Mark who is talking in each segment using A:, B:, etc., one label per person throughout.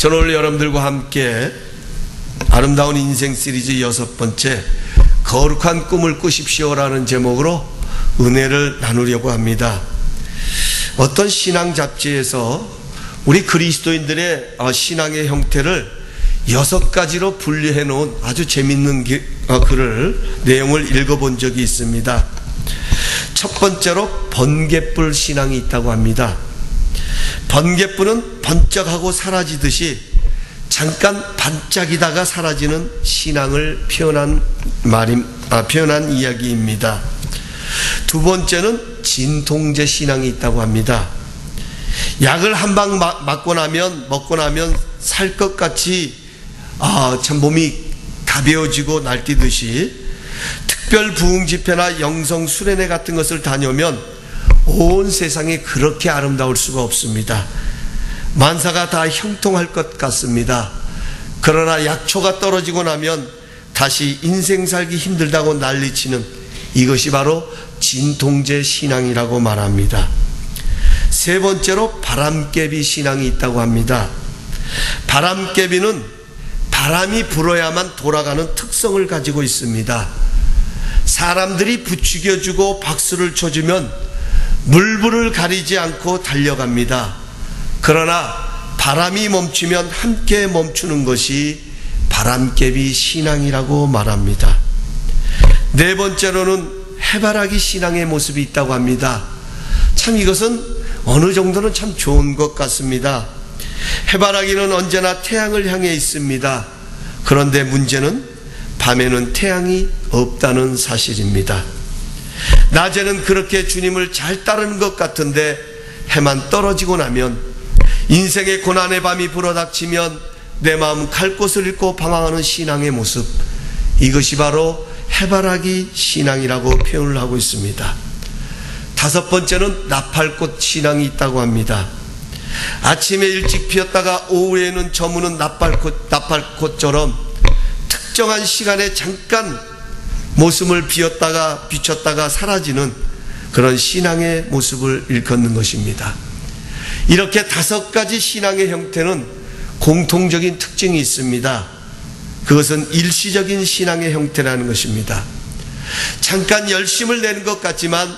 A: 저는 오늘 여러분들과 함께 아름다운 인생 시리즈 6번째 거룩한 꿈을 꾸십시오라는 제목으로 은혜를 나누려고 합니다. 어떤 신앙 잡지에서 우리 그리스도인들의 신앙의 형태를 6가지로 분류해 놓은 아주 재밌는 내용을 읽어본 적이 있습니다. 첫 번째로 번갯불 신앙이 있다고 합니다. 번갯불은 번쩍하고 사라지듯이 잠깐 반짝이다가 사라지는 신앙을 표현한 이야기입니다. 두 번째는 진통제 신앙이 있다고 합니다. 약을 한 방 먹고 나면 살 것 같이 참 몸이 가벼워지고 날뛰듯이 특별 부흥 집회나 영성 수련회 같은 것을 다녀오면 온 세상이 그렇게 아름다울 수가 없습니다. 만사가 다 형통할 것 같습니다. 그러나 약초가 떨어지고 나면 다시 인생 살기 힘들다고 난리치는 이것이 바로 진통제 신앙이라고 말합니다. 세 번째로 바람개비 신앙이 있다고 합니다. 바람개비는 바람이 불어야만 돌아가는 특성을 가지고 있습니다. 사람들이 부추겨주고 박수를 쳐주면 물불을 가리지 않고 달려갑니다. 그러나 바람이 멈추면 함께 멈추는 것이 바람개비 신앙이라고 말합니다. 네 번째로는 해바라기 신앙의 모습이 있다고 합니다. 참 이것은 어느 정도는 참 좋은 것 같습니다. 해바라기는 언제나 태양을 향해 있습니다. 그런데 문제는 밤에는 태양이 없다는 사실입니다. 낮에는 그렇게 주님을 잘 따르는 것 같은데 해만 떨어지고 나면, 인생의 고난의 밤이 불어닥치면 내 마음 갈 곳을 잃고 방황하는 신앙의 모습, 이것이 바로 해바라기 신앙이라고 표현을 하고 있습니다. 다섯 번째는 나팔꽃 신앙이 있다고 합니다. 아침에 일찍 피었다가 오후에는 저무는 나팔꽃처럼 특정한 시간에 잠깐 모습을 비췄다가 사라지는 그런 신앙의 모습을 일컫는 것입니다. 이렇게 5가지 신앙의 형태는 공통적인 특징이 있습니다. 그것은 일시적인 신앙의 형태라는 것입니다. 잠깐 열심을 내는 것 같지만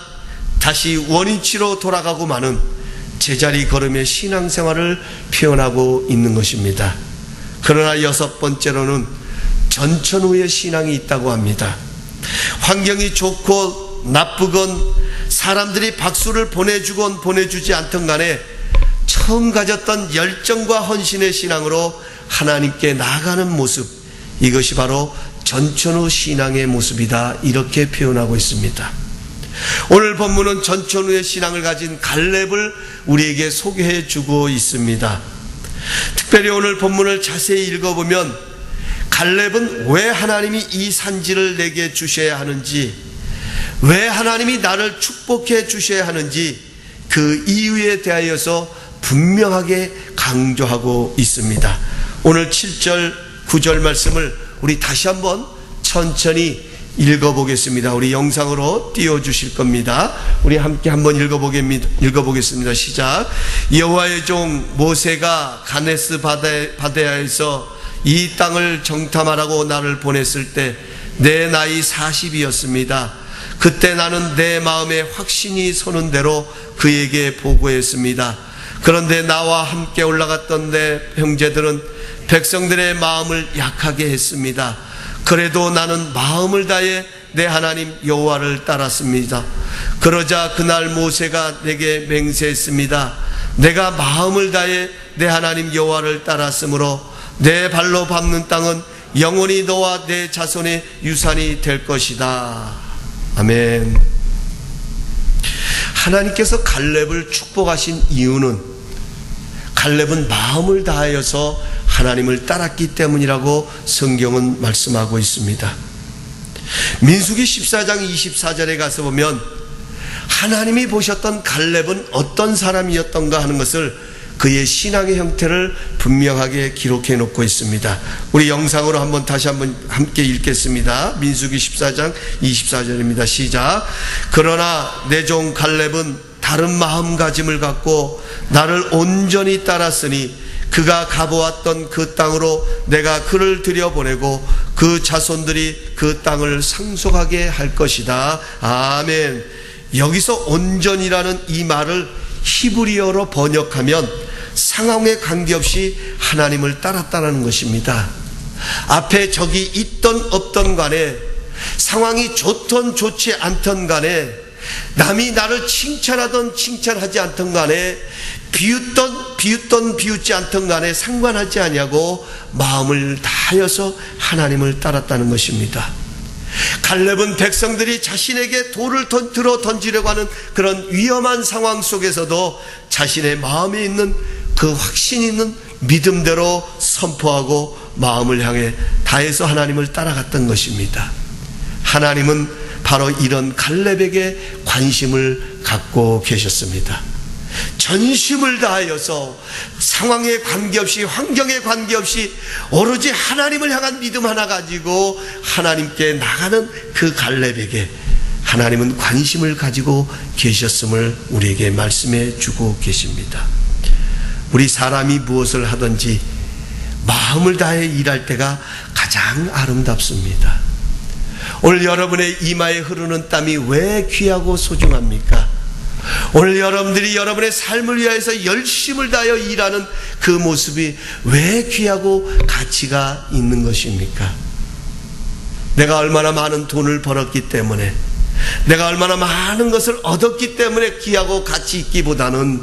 A: 다시 원위치로 돌아가고 마는 제자리 걸음의 신앙생활을 표현하고 있는 것입니다. 그러나 6번째로는 전천후의 신앙이 있다고 합니다. 환경이 좋고 나쁘건 사람들이 박수를 보내주건 보내주지 않던 간에 처음 가졌던 열정과 헌신의 신앙으로 하나님께 나아가는 모습, 이것이 바로 전천후 신앙의 모습이다, 이렇게 표현하고 있습니다. 오늘 본문은 전천후의 신앙을 가진 갈렙을 우리에게 소개해 주고 있습니다. 특별히 오늘 본문을 자세히 읽어보면 갈렙은 왜 하나님이 이 산지를 내게 주셔야 하는지, 왜 하나님이 나를 축복해 주셔야 하는지 그 이유에 대하여서 분명하게 강조하고 있습니다. 오늘 7절 9절 말씀을 우리 다시 한번 천천히 읽어보겠습니다. 우리 영상으로 띄워주실 겁니다. 우리 함께 한번 읽어보겠습니다. 시작. 여호와의 종 모세가 가데스 바네아에서 이 땅을 정탐하라고 나를 보냈을 때 내 나이 40이었습니다. 그때 나는 내 마음에 확신이 서는 대로 그에게 보고했습니다. 그런데 나와 함께 올라갔던 내 형제들은 백성들의 마음을 약하게 했습니다. 그래도 나는 마음을 다해 내 하나님 여호와를 따랐습니다. 그러자 그날 모세가 내게 맹세했습니다. 내가 마음을 다해 내 하나님 여호와를 따랐으므로 내 발로 밟는 땅은 영원히 너와 내 자손의 유산이 될 것이다. 아멘. 하나님께서 갈렙을 축복하신 이유는 갈렙은 마음을 다하여서 하나님을 따랐기 때문이라고 성경은 말씀하고 있습니다. 민수기 14장 24절에 가서 보면 하나님이 보셨던 갈렙은 어떤 사람이었던가 하는 것을, 그의 신앙의 형태를 분명하게 기록해 놓고 있습니다. 우리 영상으로 다시 한번 함께 읽겠습니다. 민수기 14장 24절입니다. 시작. 그러나 내 종 갈렙은 다른 마음가짐을 갖고 나를 온전히 따랐으니 그가 가보았던 그 땅으로 내가 그를 들여보내고 그 자손들이 그 땅을 상속하게 할 것이다. 아멘. 여기서 온전이라는 이 말을 히브리어로 번역하면 상황에 관계없이 하나님을 따랐다는 것입니다. 앞에 적이 있던 없던 간에, 상황이 좋던 좋지 않던 간에, 남이 나를 칭찬하던 칭찬하지 않던 간에, 비웃던 비웃지 않던 간에 상관하지 아니하고 마음을 다하여서 하나님을 따랐다는 것입니다. 갈렙은 백성들이 자신에게 돌을 들어 던지려고 하는 그런 위험한 상황 속에서도 자신의 마음에 있는 그 확신 있는 믿음대로 선포하고 마음을 향해 다해서 하나님을 따라갔던 것입니다. 하나님은 바로 이런 갈렙에게 관심을 갖고 계셨습니다. 전심을 다하여서 상황에 관계없이, 환경에 관계없이 오로지 하나님을 향한 믿음 하나 가지고 하나님께 나가는 그 갈렙에게 하나님은 관심을 가지고 계셨음을 우리에게 말씀해 주고 계십니다. 우리 사람이 무엇을 하든지 마음을 다해 일할 때가 가장 아름답습니다. 오늘 여러분의 이마에 흐르는 땀이 왜 귀하고 소중합니까? 오늘 여러분들이 여러분의 삶을 위해서 열심을 다하여 일하는 그 모습이 왜 귀하고 가치가 있는 것입니까? 내가 얼마나 많은 돈을 벌었기 때문에, 내가 얼마나 많은 것을 얻었기 때문에 귀하고 가치 있기보다는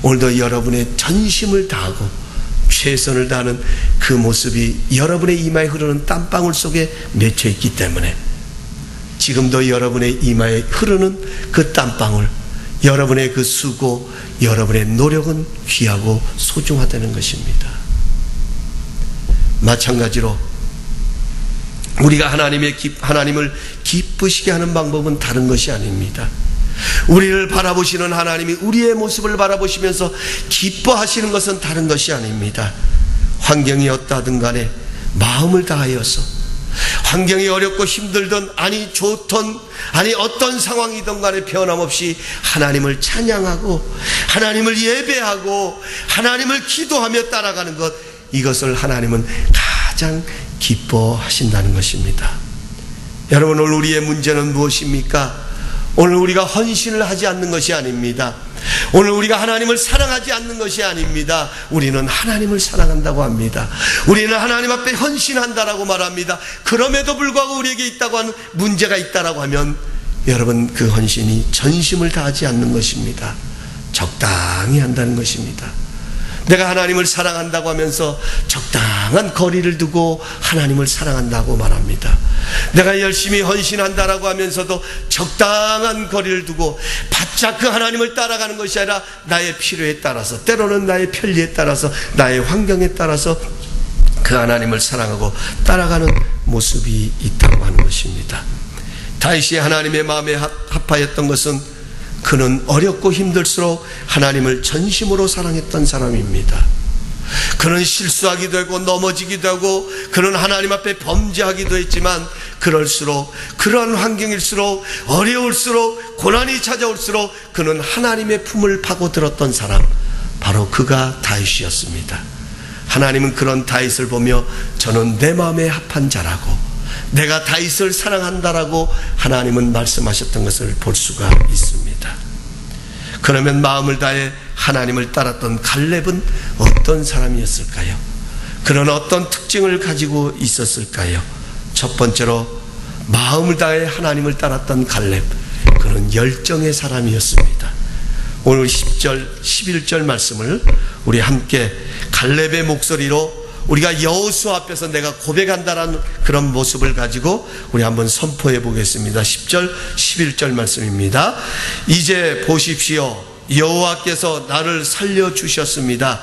A: 오늘도 여러분의 전심을 다하고 최선을 다하는 그 모습이 여러분의 이마에 흐르는 땀방울 속에 맺혀 있기 때문에 지금도 여러분의 이마에 흐르는 그 땀방울, 여러분의 그 수고, 여러분의 노력은 귀하고 소중하다는 것입니다. 마찬가지로 우리가 하나님을 기쁘시게 하는 방법은 다른 것이 아닙니다. 우리를 바라보시는 하나님이 우리의 모습을 바라보시면서 기뻐하시는 것은 다른 것이 아닙니다. 환경이 어떠하든 간에 마음을 다하여서, 환경이 어렵고 힘들든 아니 좋던 아니 어떤 상황이든 간에 변함없이 하나님을 찬양하고 하나님을 예배하고 하나님을 기도하며 따라가는 것, 이것을 하나님은 가장 기뻐하신다는 것입니다. 여러분, 오늘 우리의 문제는 무엇입니까? 오늘 우리가 헌신을 하지 않는 것이 아닙니다. 오늘 우리가 하나님을 사랑하지 않는 것이 아닙니다. 우리는 하나님을 사랑한다고 합니다. 우리는 하나님 앞에 헌신한다라고 말합니다. 그럼에도 불구하고 우리에게 있다고 하는 문제가 있다라고 하면 여러분, 그 헌신이 전심을 다하지 않는 것입니다. 적당히 한다는 것입니다. 내가 하나님을 사랑한다고 하면서 적당한 거리를 두고 하나님을 사랑한다고 말합니다. 내가 열심히 헌신한다라고 하면서도 적당한 거리를 두고 바짝 그 하나님을 따라가는 것이 아니라 나의 필요에 따라서, 때로는 나의 편리에 따라서, 나의 환경에 따라서 그 하나님을 사랑하고 따라가는 모습이 있다고 하는 것입니다. 다윗이 하나님의 마음에 합하였던 것은 그는 어렵고 힘들수록 하나님을 전심으로 사랑했던 사람입니다. 그는 실수하기도 하고 넘어지기도 하고 그는 하나님 앞에 범죄하기도 했지만, 그럴수록, 그런 환경일수록, 어려울수록, 고난이 찾아올수록 그는 하나님의 품을 파고들었던 사람, 바로 그가 다윗이었습니다. 하나님은 그런 다윗을 보며 저는 내 마음에 합한 자라고, 내가 다윗을 사랑한다라고 하나님은 말씀하셨던 것을 볼 수가 있습니다. 그러면 마음을 다해 하나님을 따랐던 갈렙은 어떤 사람이었을까요? 그런 어떤 특징을 가지고 있었을까요? 첫 번째로, 마음을 다해 하나님을 따랐던 갈렙, 그는 열정의 사람이었습니다. 오늘 10절, 11절 말씀을 우리 함께 갈렙의 목소리로 우리가 여호수아 앞에서 내가 고백한다라는 그런 모습을 가지고 우리 한번 선포해 보겠습니다. 10절 11절 말씀입니다. 이제 보십시오, 여호와께서 나를 살려주셨습니다.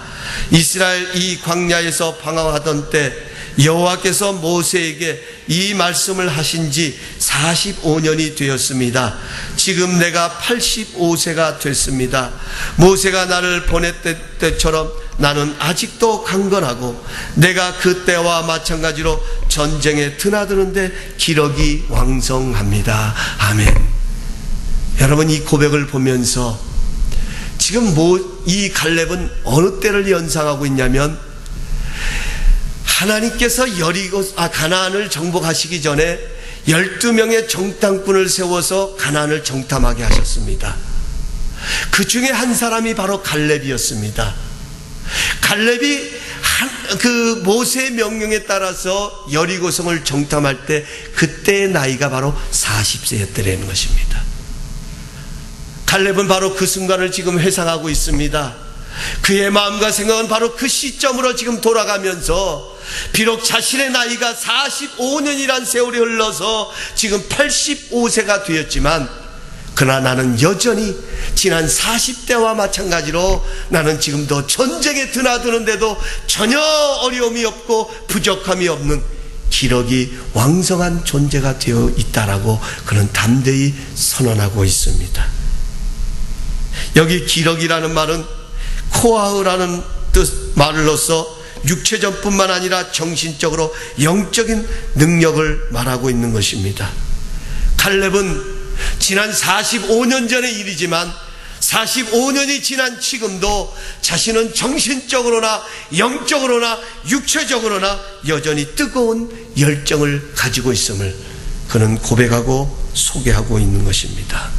A: 이스라엘 이 광야에서 방황하던 때 여호와께서 모세에게 이 말씀을 하신 지 45년이 되었습니다. 지금 내가 85세가 됐습니다. 모세가 나를 보냈을 때처럼 나는 아직도 강건하고 내가 그때와 마찬가지로 전쟁에 드나드는데 기력이 왕성합니다. 아멘. 여러분, 이 고백을 보면서 지금 이 갈렙은 어느 때를 연상하고 있냐면 하나님께서 가나안을 정복하시기 전에 12명의 정탐꾼을 세워서 가나안을 정탐하게 하셨습니다. 그 중에 한 사람이 바로 갈렙이었습니다. 갈렙이 그 모세의 명령에 따라서 여리고성을 정탐할 때 그때의 나이가 바로 40세였더라는 것입니다. 갈렙은 바로 그 순간을 지금 회상하고 있습니다. 그의 마음과 생각은 바로 그 시점으로 지금 돌아가면서 비록 자신의 나이가 45년이란 세월이 흘러서 지금 85세가 되었지만 그러나 나는 여전히 지난 40대와 마찬가지로 나는 지금도 전쟁에 드나드는데도 전혀 어려움이 없고 부족함이 없는 기력이 왕성한 존재가 되어 있다라고 그는 담대히 선언하고 있습니다. 여기 기력이라는 말은 코아흐라는 말로서 육체적뿐만 아니라 정신적으로 영적인 능력을 말하고 있는 것입니다. 갈렙은 지난 45년 전의 일이지만 45년이 지난 지금도 자신은 정신적으로나 영적으로나 육체적으로나 여전히 뜨거운 열정을 가지고 있음을 그는 고백하고 소개하고 있는 것입니다.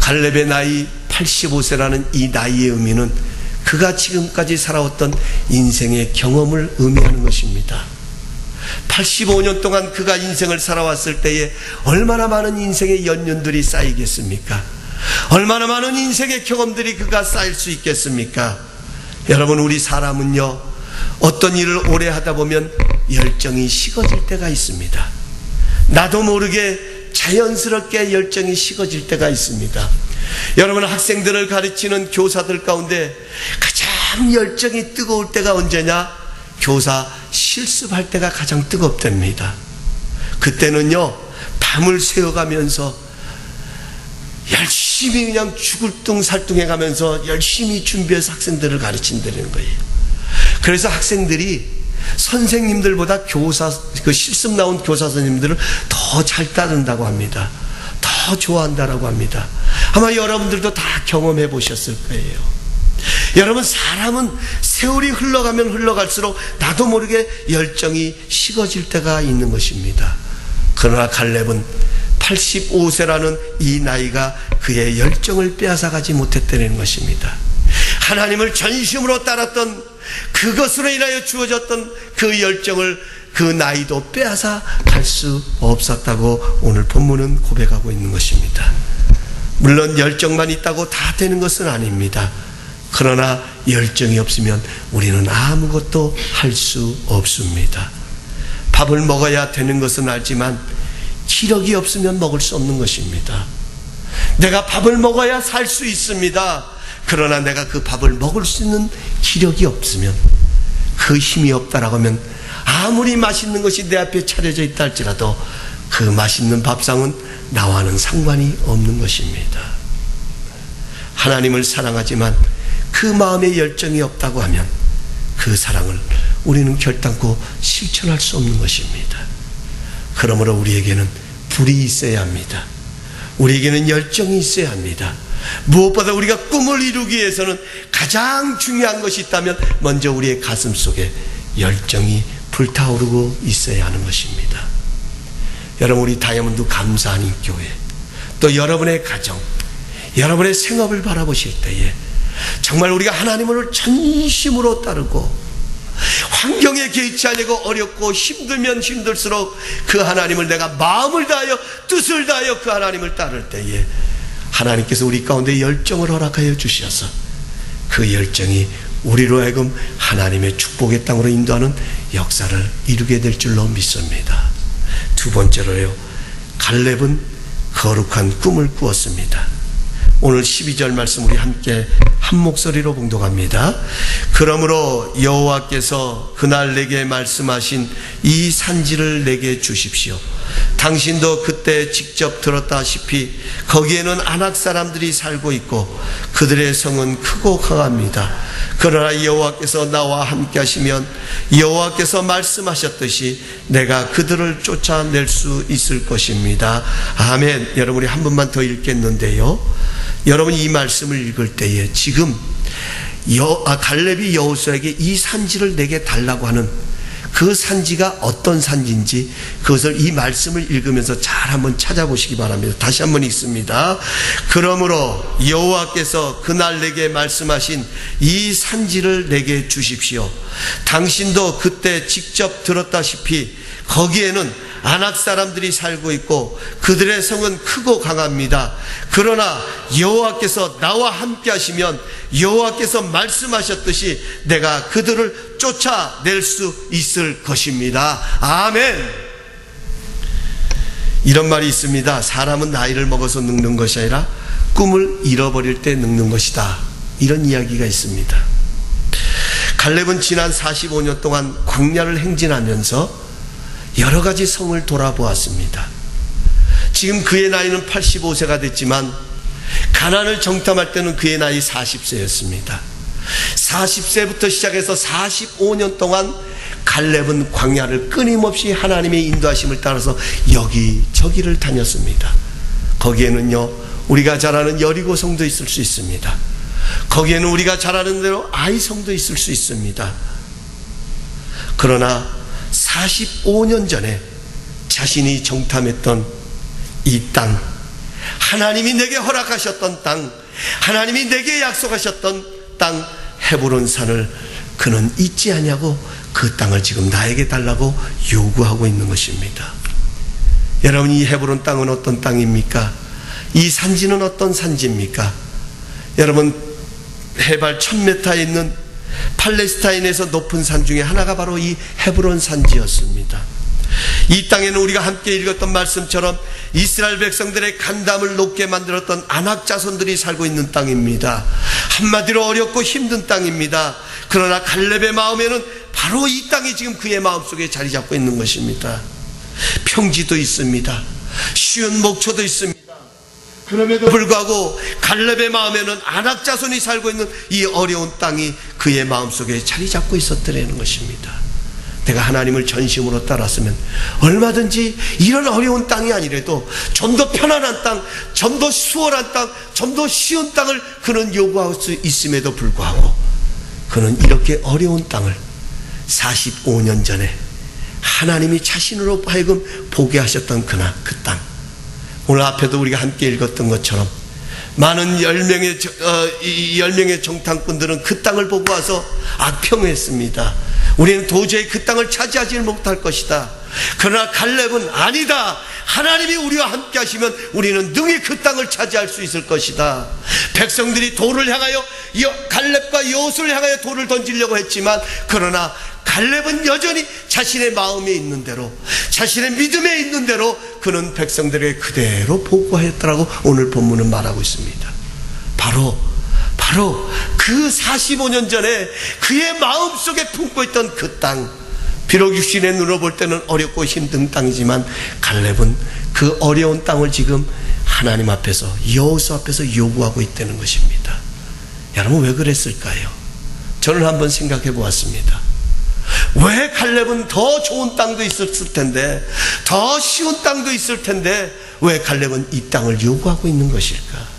A: 갈렙의 나이 85세라는 이 나이의 의미는 그가 지금까지 살아왔던 인생의 경험을 의미하는 것입니다. 85년 동안 그가 인생을 살아왔을 때에 얼마나 많은 인생의 연륜들이 쌓이겠습니까? 얼마나 많은 인생의 경험들이 그가 쌓일 수 있겠습니까? 여러분, 우리 사람은요, 어떤 일을 오래 하다 보면 열정이 식어질 때가 있습니다. 나도 모르게 자연스럽게 열정이 식어질 때가 있습니다. 여러분, 학생들을 가르치는 교사들 가운데 가장 열정이 뜨거울 때가 언제냐? 교사 실습할 때가 가장 뜨겁답니다. 그때는요, 밤을 새워가면서 열심히 그냥 죽을 둥 살둥해 가면서 열심히 준비해서 학생들을 가르친다는 거예요. 그래서 학생들이 선생님들보다 그 실습 나온 교사 선생님들을 더 잘 따른다고 합니다. 더 좋아한다라고 합니다. 아마 여러분들도 다 경험해 보셨을 거예요. 여러분, 사람은 세월이 흘러가면 흘러갈수록 나도 모르게 열정이 식어질 때가 있는 것입니다. 그러나 갈렙은 85세라는 이 나이가 그의 열정을 빼앗아가지 못했다는 것입니다. 하나님을 전심으로 따랐던 그것으로 인하여 주어졌던 그 열정을 그 나이도 빼앗아 갈 수 없었다고 오늘 본문은 고백하고 있는 것입니다. 물론 열정만 있다고 다 되는 것은 아닙니다. 그러나 열정이 없으면 우리는 아무것도 할 수 없습니다. 밥을 먹어야 되는 것은 알지만 기력이 없으면 먹을 수 없는 것입니다. 내가 밥을 먹어야 살 수 있습니다. 그러나 내가 그 밥을 먹을 수 있는 기력이 없으면, 그 힘이 없다라고 하면 아무리 맛있는 것이 내 앞에 차려져 있다 할지라도 그 맛있는 밥상은 나와는 상관이 없는 것입니다. 하나님을 사랑하지만 그 마음에 열정이 없다고 하면 그 사랑을 우리는 결단코 실천할 수 없는 것입니다. 그러므로 우리에게는 불이 있어야 합니다. 우리에게는 열정이 있어야 합니다. 무엇보다 우리가 꿈을 이루기 위해서는 가장 중요한 것이 있다면 먼저 우리의 가슴 속에 열정이 불타오르고 있어야 하는 것입니다. 여러분, 우리 다이아몬드 감사하는 교회, 또 여러분의 가정, 여러분의 생업을 바라보실 때에 정말 우리가 하나님을 전심으로 따르고 환경에 개의치 아니고 어렵고 힘들면 힘들수록 그 하나님을 내가 마음을 다하여 뜻을 다하여 그 하나님을 따를 때에 하나님께서 우리 가운데 열정을 허락하여 주셔서 그 열정이 우리로 하여금 하나님의 축복의 땅으로 인도하는 역사를 이루게 될 줄로 믿습니다. 두 번째로요, 갈렙은 거룩한 꿈을 꾸었습니다. 오늘 12절 말씀 우리 함께 한 목소리로 봉독합니다. 그러므로 여호와께서 그날 내게 말씀하신 이 산지를 내게 주십시오. 당신도 그때 직접 들었다시피 거기에는 아낙 사람들이 살고 있고 그들의 성은 크고 강합니다. 그러나 여호와께서 나와 함께 하시면 여호와께서 말씀하셨듯이 내가 그들을 쫓아낼 수 있을 것입니다. 아멘. 여러분이 한 번만 더 읽겠는데요, 여러분이 이 말씀을 읽을 때에 지금 갈렙이 여호수아에게 이 산지를 내게 달라고 하는 그 산지가 어떤 산지인지 그것을 이 말씀을 읽으면서 잘 한번 찾아보시기 바랍니다. 다시 한번 읽습니다. 그러므로 여호와께서 그날 내게 말씀하신 이 산지를 내게 주십시오. 당신도 그때 직접 들었다시피 거기에는 아낙 사람들이 살고 있고 그들의 성은 크고 강합니다. 그러나 여호와께서 나와 함께 하시면 여호와께서 말씀하셨듯이 내가 그들을 쫓아낼 수 있을 것입니다. 아멘. 이런 말이 있습니다. 사람은 나이를 먹어서 늙는 것이 아니라 꿈을 잃어버릴 때 늙는 것이다. 이런 이야기가 있습니다. 갈렙은 지난 45년 동안 광야를 행진하면서 여러 가지 성을 돌아보았습니다. 지금 그의 나이는 85세가 됐지만 가나안을 정탐할 때는 그의 나이 40세였습니다. 40세부터 시작해서 45년 동안 갈렙은 광야를 끊임없이 하나님의 인도하심을 따라서 여기저기를 다녔습니다. 거기에는요, 우리가 잘 아는 여리고 성도 있을 수 있습니다. 거기에는 우리가 잘 아는 대로 아이 성도 있을 수 있습니다. 그러나 45년 전에 자신이 정탐했던 이 땅, 하나님이 내게 허락하셨던 땅, 하나님이 내게 약속하셨던 땅 헤브론 산을 그는 잊지 않냐고 그 땅을 지금 나에게 달라고 요구하고 있는 것입니다. 여러분, 이 헤브론 땅은 어떤 땅입니까? 이 산지는 어떤 산지입니까? 여러분, 해발 1000m에 있는 팔레스타인에서 높은 산 중에 하나가 바로 이 헤브론 산지였습니다. 이 땅에는 우리가 함께 읽었던 말씀처럼 이스라엘 백성들의 간담을 높게 만들었던 아낙 자손들이 살고 있는 땅입니다. 한마디로 어렵고 힘든 땅입니다. 그러나 갈렙의 마음에는 바로 이 땅이 지금 그의 마음속에 자리 잡고 있는 것입니다. 평지도 있습니다. 쉬운 목초도 있습니다. 그럼에도 불구하고 갈렙의 마음에는 아낙 자손이 살고 있는 이 어려운 땅이 그의 마음속에 자리 잡고 있었더라는 것입니다. 내가 하나님을 전심으로 따랐으면 얼마든지 이런 어려운 땅이 아니라도 좀 더 편안한 땅, 좀 더 수월한 땅, 좀 더 쉬운 땅을 그는 요구할 수 있음에도 불구하고 그는 이렇게 어려운 땅을 45년 전에 하나님이 자신으로 하여금 보게 하셨던 그 땅, 오늘 앞에도 우리가 함께 읽었던 것처럼 많은 10명의 정탐꾼들은 그 땅을 보고 와서 악평했습니다. 우리는 도저히 그 땅을 차지하지 못할 것이다. 그러나 갈렙은 아니다. 하나님이 우리와 함께 하시면 우리는 능히 그 땅을 차지할 수 있을 것이다. 백성들이 돌을 향하여, 갈렙과 여호수아를 향하여 돌을 던지려고 했지만 그러나 갈렙은 여전히 자신의 마음에 있는 대로, 자신의 믿음에 있는 대로 그는 백성들에게 그대로 보고하였더라고 오늘 본문은 말하고 있습니다. 바로 그 45년 전에 그의 마음속에 품고 있던 그 땅, 비록 육신의 눈으로 볼 때는 어렵고 힘든 땅이지만 갈렙은 그 어려운 땅을 지금 하나님 앞에서, 여호수아 앞에서 요구하고 있다는 것입니다. 여러분, 왜 그랬을까요? 저는 한번 생각해 보았습니다. 왜 갈렙은 더 좋은 땅도 있었을 텐데, 더 쉬운 땅도 있을 텐데 왜 갈렙은 이 땅을 요구하고 있는 것일까?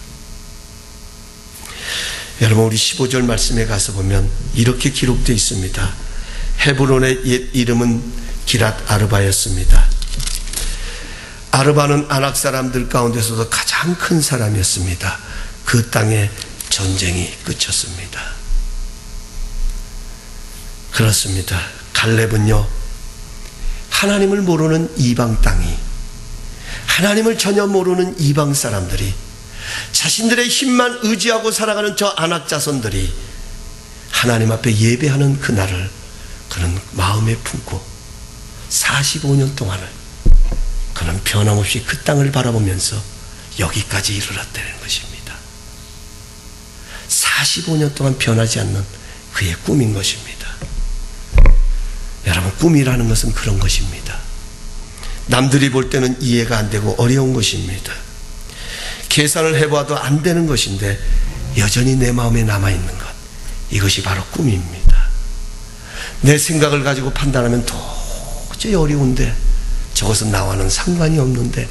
A: 여러분, 우리 15절 말씀에 가서 보면 이렇게 기록되어 있습니다. 헤브론의 옛 이름은 기랏 아르바였습니다. 아르바는 아낙 사람들 가운데서도 가장 큰 사람이었습니다. 그 땅에 전쟁이 그쳤습니다. 그렇습니다. 갈렙은요, 하나님을 모르는 이방 땅이, 하나님을 전혀 모르는 이방 사람들이, 자신들의 힘만 의지하고 살아가는 저 아낙 자손들이 하나님 앞에 예배하는 그날을 그는 마음에 품고 45년 동안을 그는 변함없이 그 땅을 바라보면서 여기까지 이르렀다는 것입니다. 45년 동안 변하지 않는 그의 꿈인 것입니다. 여러분, 꿈이라는 것은 그런 것입니다. 남들이 볼 때는 이해가 안 되고 어려운 것입니다. 계산을 해봐도 안 되는 것인데 여전히 내 마음에 남아있는 것, 이것이 바로 꿈입니다. 내 생각을 가지고 판단하면 도저히 어려운데, 저것은 나와는 상관이 없는데,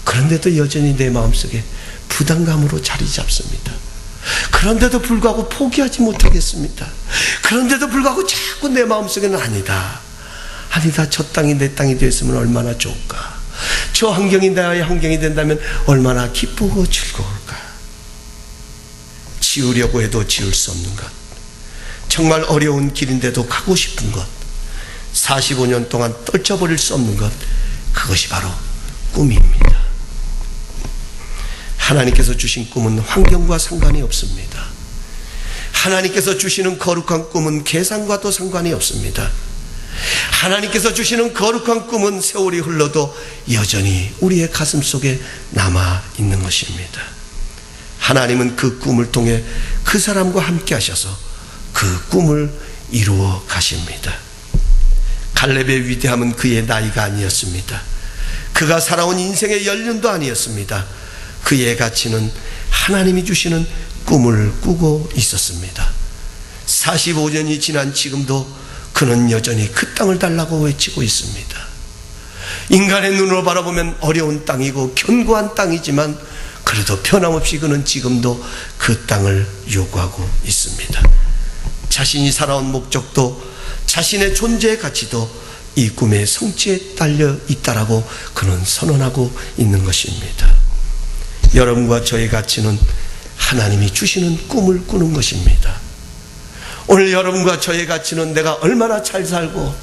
A: 그런데도 여전히 내 마음속에 부담감으로 자리 잡습니다. 그런데도 불구하고 포기하지 못하겠습니다. 그런데도 불구하고 자꾸 내 마음속에는 아니다, 저 땅이 내 땅이 되었으면 얼마나 좋을까, 저 환경이 나의 환경이 된다면 얼마나 기쁘고 즐거울까. 지으려고 해도 지을 수 없는 것, 정말 어려운 길인데도 가고 싶은 것, 45년 동안 떨쳐버릴 수 없는 것, 그것이 바로 꿈입니다. 하나님께서 주신 꿈은 환경과 상관이 없습니다. 하나님께서 주시는 거룩한 꿈은 계산과도 상관이 없습니다. 하나님께서 주시는 거룩한 꿈은 세월이 흘러도 여전히 우리의 가슴 속에 남아 있는 것입니다. 하나님은 그 꿈을 통해 그 사람과 함께 하셔서 그 꿈을 이루어 가십니다. 갈렙의 위대함은 그의 나이가 아니었습니다. 그가 살아온 인생의 연륜도 아니었습니다. 그의 가치는 하나님이 주시는 꿈을 꾸고 있었습니다. 45년이 지난 지금도 그는 여전히 그 땅을 달라고 외치고 있습니다. 인간의 눈으로 바라보면 어려운 땅이고 견고한 땅이지만 그래도 변함없이 그는 지금도 그 땅을 요구하고 있습니다. 자신이 살아온 목적도 자신의 존재의 가치도 이 꿈의 성취에 달려 있다라고 그는 선언하고 있는 것입니다. 여러분과 저의 가치는 하나님이 주시는 꿈을 꾸는 것입니다. 오늘 여러분과 저의 가치는 내가 얼마나 잘 살고,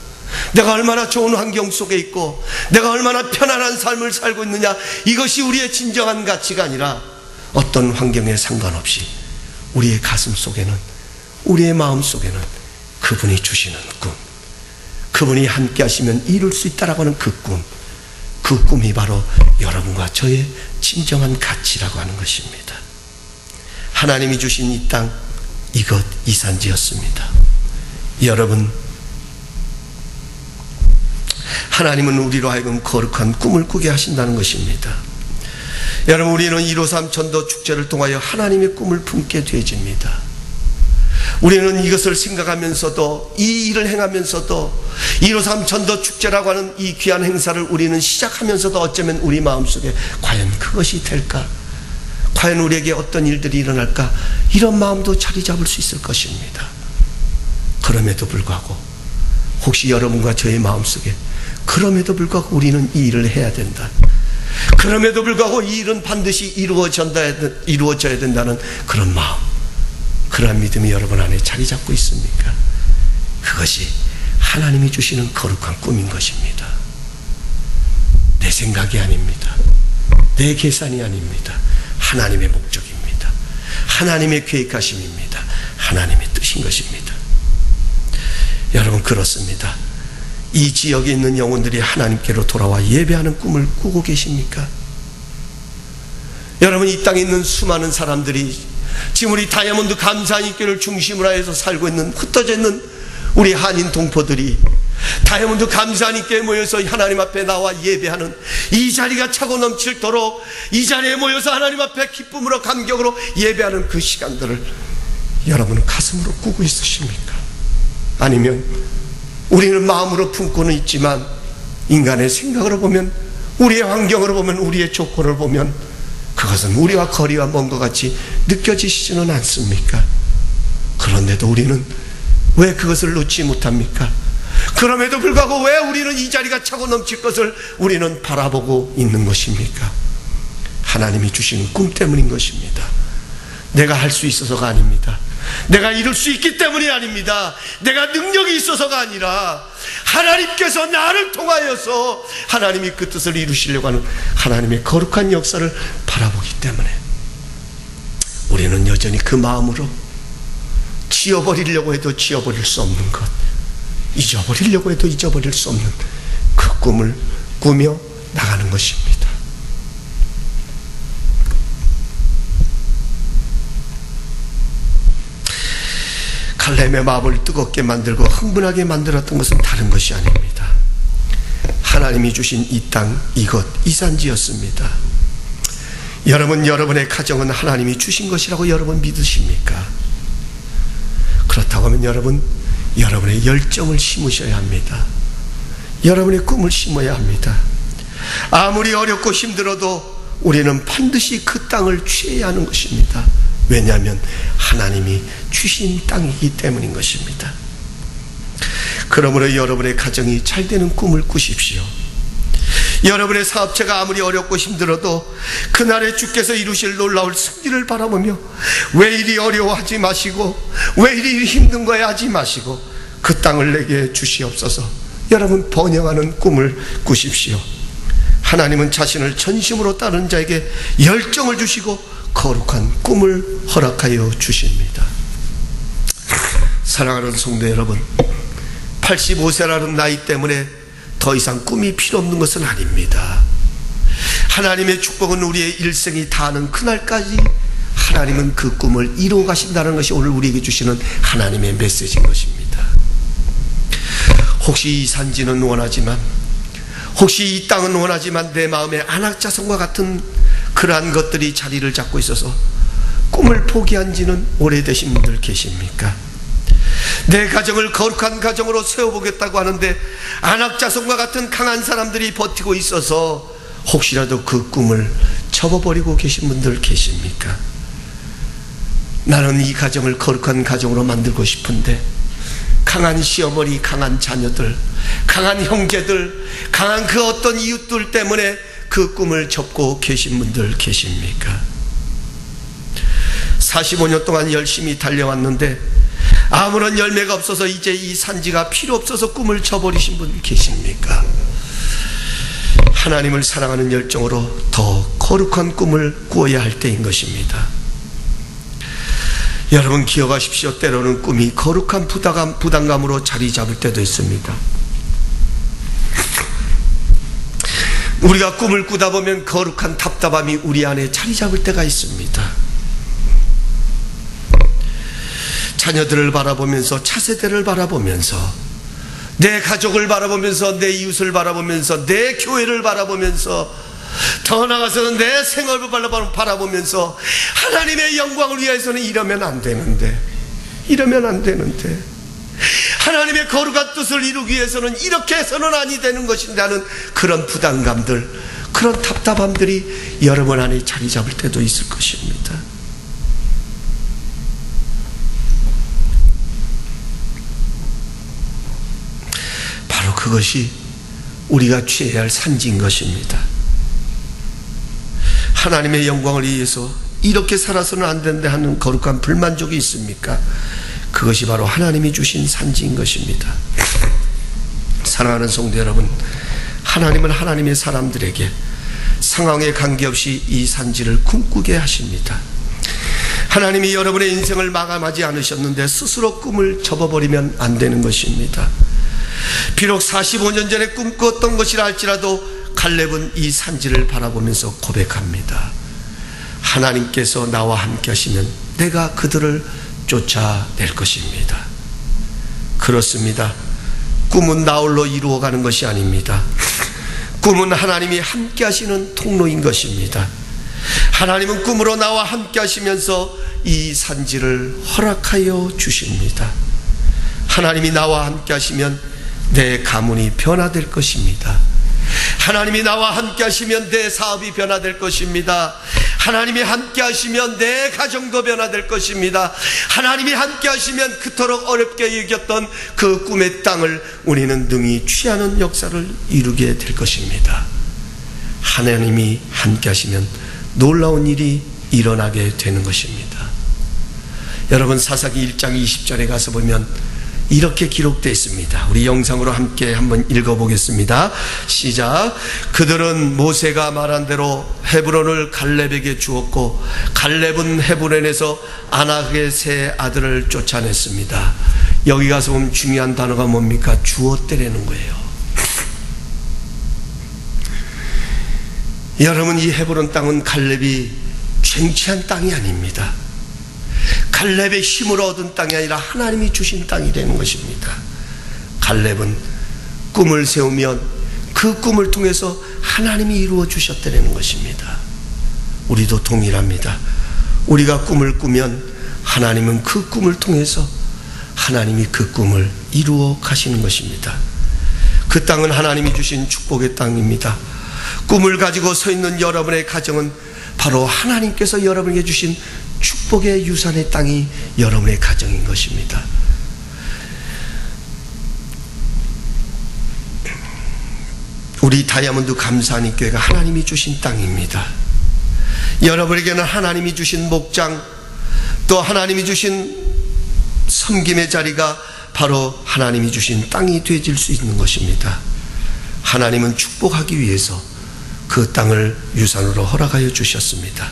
A: 내가 얼마나 좋은 환경 속에 있고, 내가 얼마나 편안한 삶을 살고 있느냐, 이것이 우리의 진정한 가치가 아니라 어떤 환경에 상관없이 우리의 가슴 속에는, 우리의 마음 속에는 그분이 주시는 꿈, 그분이 함께 하시면 이룰 수 있다라고 하는 그 꿈, 그 꿈이 바로 여러분과 저의 진정한 가치라고 하는 것입니다. 하나님이 주신 이 땅, 이것 이산지였습니다. 여러분, 하나님은 우리로 하여금 거룩한 꿈을 꾸게 하신다는 것입니다. 여러분, 우리는 153 전도 축제를 통하여 하나님의 꿈을 품게 되어집니다. 우리는 이것을 생각하면서도, 이 일을 행하면서도, 153 전도 축제라고 하는 이 귀한 행사를 우리는 시작하면서도 어쩌면 우리 마음속에 과연 그것이 될까? 과연 우리에게 어떤 일들이 일어날까? 이런 마음도 자리 잡을 수 있을 것입니다. 그럼에도 불구하고 혹시 여러분과 저의 마음속에 그럼에도 불구하고 우리는 이 일을 해야 된다, 그럼에도 불구하고 이 일은 반드시 이루어져야 된다는 그런 마음, 그러한 믿음이 여러분 안에 자리 잡고 있습니까? 그것이 하나님이 주시는 거룩한 꿈인 것입니다. 내 생각이 아닙니다. 내 계산이 아닙니다. 하나님의 목적입니다. 하나님의 계획하심입니다. 하나님의 뜻인 것입니다. 여러분, 그렇습니다. 이 지역에 있는 영혼들이 하나님께로 돌아와 예배하는 꿈을 꾸고 계십니까? 여러분, 이 땅에 있는 수많은 사람들이 지금 우리 다이아몬드 감사님교를 중심으로 해서 살고 있는, 흩어져 있는 우리 한인 동포들이 다이아몬드 감사님께 모여서 하나님 앞에 나와 예배하는 이 자리가 차고 넘칠도록 이 자리에 모여서 하나님 앞에 기쁨으로 감격으로 예배하는 그 시간들을 여러분은 가슴으로 꾸고 있으십니까? 아니면 우리는 마음으로 품고는 있지만 인간의 생각으로 보면, 우리의 환경으로 보면, 우리의 조건을 보면 그것은 우리와 거리가 먼 것 같이 느껴지시지는 않습니까? 그런데도 우리는 왜 그것을 놓지 못합니까? 그럼에도 불구하고 왜 우리는 이 자리가 차고 넘칠 것을 우리는 바라보고 있는 것입니까? 하나님이 주시는 꿈 때문인 것입니다. 내가 할 수 있어서가 아닙니다. 내가 이룰 수 있기 때문이 아닙니다. 내가 능력이 있어서가 아니라 하나님께서 나를 통하여서 하나님이 그 뜻을 이루시려고 하는 하나님의 거룩한 역사를 바라보기 때문에 우리는 여전히 그 마음으로 지워버리려고 해도 지워버릴 수 없는 것, 잊어버리려고 해도 잊어버릴 수 없는 그 꿈을 꾸며 나가는 것입니다. 칼렘의 마음을 뜨겁게 만들고 흥분하게 만들었던 것은 다른 것이 아닙니다. 하나님이 주신 이 땅, 이곳, 이 산지였습니다. 여러분, 여러분의 가정은 하나님이 주신 것이라고 여러분 믿으십니까? 그렇다고 하면 여러분, 여러분의 열정을 심으셔야 합니다. 여러분의 꿈을 심어야 합니다. 아무리 어렵고 힘들어도 우리는 반드시 그 땅을 취해야 하는 것입니다. 왜냐하면 하나님이 주신 땅이기 때문인 것입니다. 그러므로 여러분의 가정이 잘 되는 꿈을 꾸십시오. 여러분의 사업체가 아무리 어렵고 힘들어도 그날에 주께서 이루실 놀라울 승리를 바라보며 왜 이리 어려워하지 마시고 왜 이리 힘든 거야 하지 마시고 그 땅을 내게 주시옵소서. 여러분, 번영하는 꿈을 꾸십시오. 하나님은 자신을 전심으로 따르는 자에게 열정을 주시고 거룩한 꿈을 허락하여 주십니다. 사랑하는 성도 여러분, 85세라는 나이 때문에 더 이상 꿈이 필요 없는 것은 아닙니다. 하나님의 축복은 우리의 일생이 다하는 그날까지 하나님은 그 꿈을 이루어 가신다는 것이 오늘 우리에게 주시는 하나님의 메시지인 것입니다. 혹시 이 산지는 원하지만, 혹시 이 땅은 원하지만 내 마음에 안악자손과 같은 그러한 것들이 자리를 잡고 있어서 꿈을 포기한 지는 오래되신 분들 계십니까? 내 가정을 거룩한 가정으로 세워보겠다고 하는데 안악자손과 같은 강한 사람들이 버티고 있어서 혹시라도 그 꿈을 접어버리고 계신 분들 계십니까? 나는 이 가정을 거룩한 가정으로 만들고 싶은데 강한 시어머니, 강한 자녀들, 강한 형제들, 강한 그 어떤 이웃들 때문에 그 꿈을 접고 계신 분들 계십니까? 45년 동안 열심히 달려왔는데 아무런 열매가 없어서 이제 이 산지가 필요 없어서 꿈을 저버리신 분 계십니까? 하나님을 사랑하는 열정으로 더 거룩한 꿈을 꾸어야 할 때인 것입니다. 여러분, 기억하십시오. 때로는 꿈이 거룩한 부담감으로 자리 잡을 때도 있습니다. 우리가 꿈을 꾸다 보면 거룩한 답답함이 우리 안에 자리 잡을 때가 있습니다. 자녀들을 바라보면서, 차세대를 바라보면서, 내 가족을 바라보면서, 내 이웃을 바라보면서, 내 교회를 바라보면서, 더 나아가서는 내 생업을 바라보면서 하나님의 영광을 위해서는 이러면 안 되는데, 이러면 안 되는데, 하나님의 거룩한 뜻을 이루기 위해서는 이렇게 해서는 아니 되는 것인데 하는 그런 부담감들, 그런 답답함들이 여러분 안에 자리 잡을 때도 있을 것입니다. 바로 그것이 우리가 취해야 할 산지인 것입니다. 하나님의 영광을 위해서 이렇게 살아서는 안 된다 하는 거룩한 불만족이 있습니까? 그것이 바로 하나님이 주신 산지인 것입니다. 사랑하는 성도 여러분, 하나님은 하나님의 사람들에게 상황에 관계없이 이 산지를 꿈꾸게 하십니다. 하나님이 여러분의 인생을 마감하지 않으셨는데 스스로 꿈을 접어버리면 안 되는 것입니다. 비록 45년 전에 꿈꿨던 것이라 할지라도 갈렙은 이 산지를 바라보면서 고백합니다. 하나님께서 나와 함께 하시면 내가 그들을 쫓아낼 것입니다. 그렇습니다. 꿈은 나 홀로 이루어가는 것이 아닙니다. 꿈은 하나님이 함께 하시는 통로인 것입니다. 하나님은 꿈으로 나와 함께 하시면서 이 산지를 허락하여 주십니다. 하나님이 나와 함께 하시면 내 가문이 변화될 것입니다. 하나님이 나와 함께 하시면 내 사업이 변화될 것입니다. 하나님이 함께 하시면 내 가정도 변화될 것입니다. 하나님이 함께 하시면 그토록 어렵게 여겼던 그 꿈의 땅을 우리는 능히 취하는 역사를 이루게 될 것입니다. 하나님이 함께 하시면 놀라운 일이 일어나게 되는 것입니다. 여러분, 사사기 1장 20절에 가서 보면 이렇게 기록되어 있습니다. 우리 영상으로 함께 한번 읽어보겠습니다. 시작. 그들은 모세가 말한 대로 헤브론을 갈렙에게 주었고 갈렙은 헤브론에서 아낙의 세 아들을 쫓아냈습니다. 여기 가서 보면 중요한 단어가 뭡니까? 주었대라는 거예요. 여러분, 이 헤브론 땅은 갈렙이 쟁취한 땅이 아닙니다. 갈렙의 힘으로 얻은 땅이 아니라 하나님이 주신 땅이 되는 것입니다. 갈렙은 꿈을 세우면 그 그 꿈을 통해서 하나님이 이루어 주셨다는 것입니다. 우리도 동일합니다. 우리가 꿈을 꾸면 하나님은 그 꿈을 통해서 하나님이 그 꿈을 이루어 가시는 것입니다. 그 땅은 하나님이 주신 축복의 땅입니다. 꿈을 가지고 서 있는 여러분의 가정은 바로 하나님께서 여러분에게 주신 축복의 유산의 땅이 여러분의 가정인 것입니다. 우리 다이아몬드 감사하니 교회가 하나님이 주신 땅입니다. 여러분에게는 하나님이 주신 목장, 또 하나님이 주신 섬김의 자리가 바로 하나님이 주신 땅이 되어질 수 있는 것입니다. 하나님은 축복하기 위해서 그 땅을 유산으로 허락하여 주셨습니다.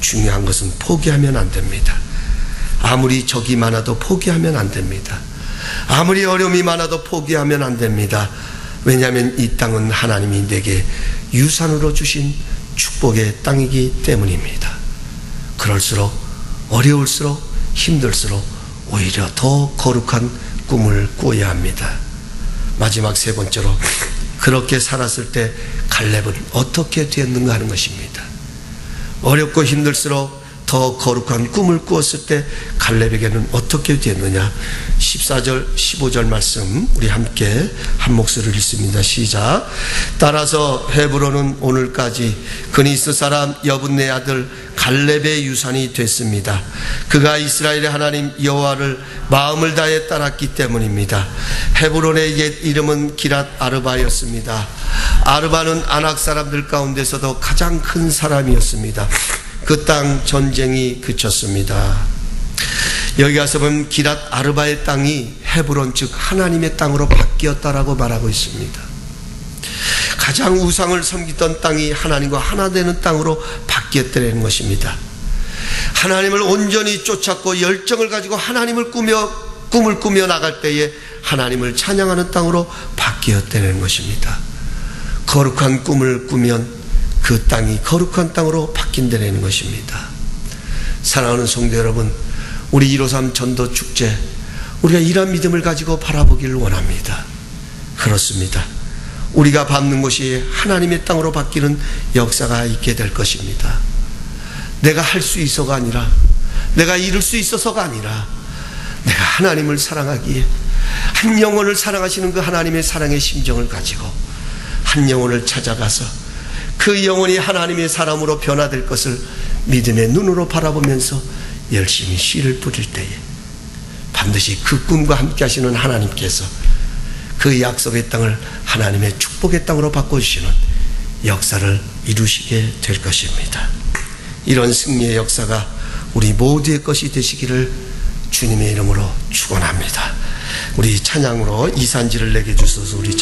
A: 중요한 것은 포기하면 안 됩니다. 아무리 적이 많아도 포기하면 안 됩니다. 아무리 어려움이 많아도 포기하면 안 됩니다. 왜냐하면 이 땅은 하나님이 내게 유산으로 주신 축복의 땅이기 때문입니다. 그럴수록 어려울수록 힘들수록 오히려 더 거룩한 꿈을 꾸어야 합니다. 마지막 세 번째로, 그렇게 살았을 때 갈렙은 어떻게 되었는가 하는 것입니다. 어렵고 힘들수록 더 거룩한 꿈을 꾸었을 때 갈렙에게는 어떻게 되었느냐. 14절 15절 말씀 우리 함께 한 목소리를 읽습니다. 시작. 따라서 헤브론은 오늘까지 그니스 사람 여분네 아들 갈렙의 유산이 됐습니다. 그가 이스라엘의 하나님 여호와를 마음을 다해 따랐기 때문입니다. 헤브론의 옛 이름은 기랏 아르바였습니다. 아르바는 아낙 사람들 가운데서도 가장 큰 사람이었습니다. 그 땅 전쟁이 그쳤습니다. 여기 가서 보면 기랏 아르바의 땅이 헤브론 즉 하나님의 땅으로 바뀌었다라고 말하고 있습니다. 가장 우상을 섬기던 땅이 하나님과 하나 되는 땅으로 바뀌었다는 것입니다. 하나님을 온전히 쫓았고 열정을 가지고 하나님을 꿈을 꾸며 나갈 때에 하나님을 찬양하는 땅으로 바뀌었다는 것입니다. 거룩한 꿈을 꾸면 그 땅이 거룩한 땅으로 바뀐다는 것입니다. 사랑하는 성도 여러분, 우리 153 전도 축제, 우리가 이런 믿음을 가지고 바라보기를 원합니다. 그렇습니다. 우리가 밟는 곳이 하나님의 땅으로 바뀌는 역사가 있게 될 것입니다. 내가 할 수 있어가 아니라, 내가 이룰 수 있어서가 아니라, 내가 하나님을 사랑하기에 한 영혼을 사랑하시는 그 하나님의 사랑의 심정을 가지고 한 영혼을 찾아가서 그 영혼이 하나님의 사람으로 변화될 것을 믿음의 눈으로 바라보면서 열심히 씨를 뿌릴 때에 반드시 그 꿈과 함께 하시는 하나님께서 그 약속의 땅을 하나님의 축복의 땅으로 바꿔주시는 역사를 이루시게 될 것입니다. 이런 승리의 역사가 우리 모두의 것이 되시기를 주님의 이름으로 축원합니다. 우리 찬양으로 이 산지를 내게 주소서. 우리